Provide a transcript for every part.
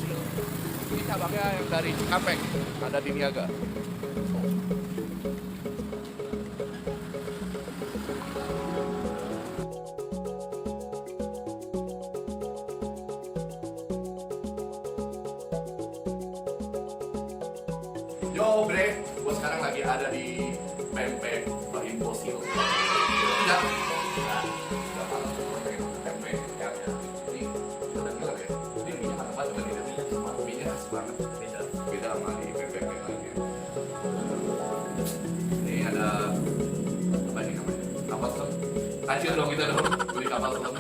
Impossible. Ini cabangnya yang dari Cikampek, ada di Niaga. Yo bre, gue sekarang lagi ada di pempek Impossible. Ya, udah malam pempek ya. Ini udah bilang ya, ini minyak apa coba lihat minyak khas banget, beda sama di pempek yang lainnya. Ini ada apa ini namanya? Kapal selam. Kacil dong kita dong, beli kapal selam.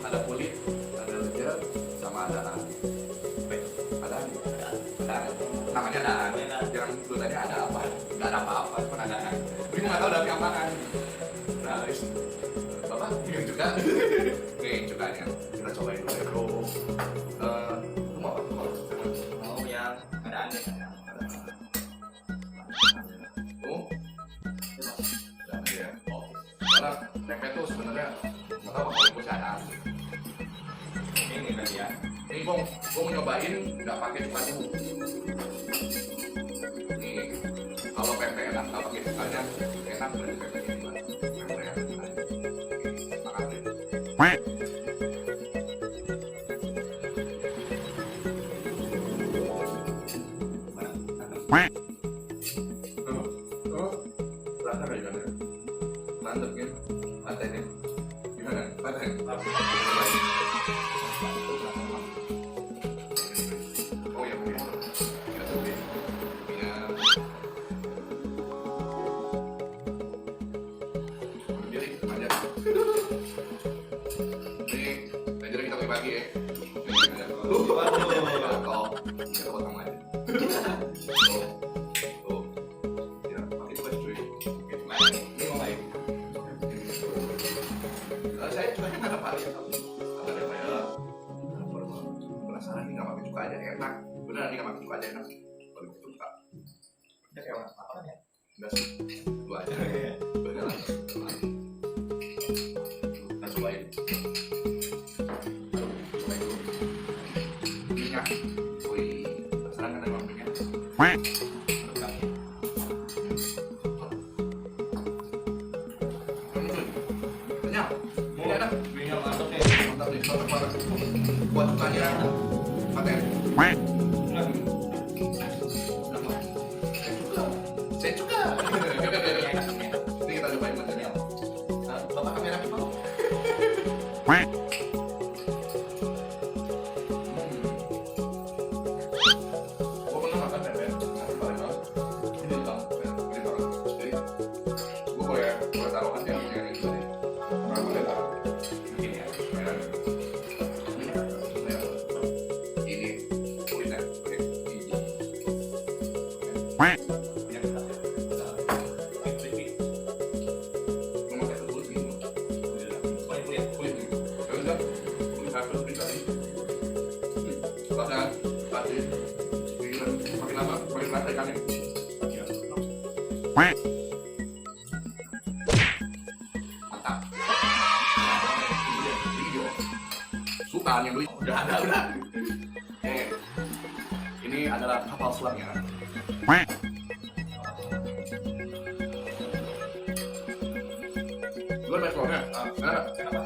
Ada kulit, ada lejar, sama ada namanya daan, yang tulisannya ada apa? Nggak ada apa-apa, cuma ada daan. Ini nggak tahu dari apaan. Nah, bapak ingin juga. Nih cukanya, kita cobain dulu ya bro. Lu mau apa? Mau yang ada aneh. Ya. Oh, karena tempe tuh sebenarnya nggak tahu kalau itu ada. Ini tadi ya. Ini gue mau nyobain nggak pakai cuka dulu. Nih, kalau pempek enak nggak pakai cukanya enak dari pempek ini mas. Makan deh. Rasa kayak gimana? Mantep kan? Patennya gimana? Paten? Oh ya mungkin kita cobain minyak jadi manja ini jadi kita bagi ya ini kalau kita potong aja tuh ya pakai itu cuy ini mau main saya cukanya nggak ada paling ada kayak penasaran nih nggak pakai cuka aja enak beneran nih nggak pakai cuka aja enak kalau gitu suka Ini kayak orang apa ya? enggak sih lu aja beneran kita cobain dulu minyak wih penasaran kan emang minyak kenyang ini enak Minyak mantap nih. mantap nih mantap banget buat cukanya paten saya juga ini kita cobain macamnya bapak kamera mau gue pernah makan pempek nasi Palembang ini bang ini banget jadi gue boleh taruhan yang ini juga nih orang boleh taruh Mungkin ya. ini kulitnya pakai gigi Minyak kita. Kritik. memakai kulit gitu Semuanya kulit. kulit gitu ya udah kulit satu bisa pada tadi makin lama makin rasa ikannya Iya. mantap video sultan yang beli udah ini adalah kapal selamnya gimana eksplornya? Enak? Kenapa?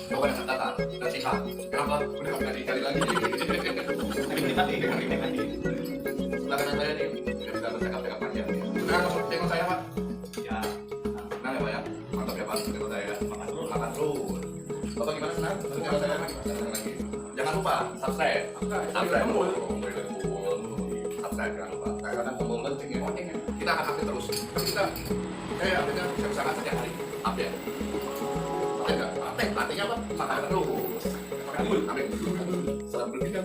Coba yang kata dan sisa kenapa? Udah nggak dicari lagi Nikmati. silakan saya nih biar bisa bercakap-cakap panjang nah masuk tengok saya pak Ya. nah ya pak ya mantap ya pak tengok saya Makan dulu. makan terus bapak gimana senang? Tengok saya lagi jangan lupa subscribe subscribe subscribe jangan lupa karena tombol lonceng ya kita akan update terus kita update-nya bisa saja hari update update nggak? Update artinya apa? Makan terus makan dulu update selamat berpikir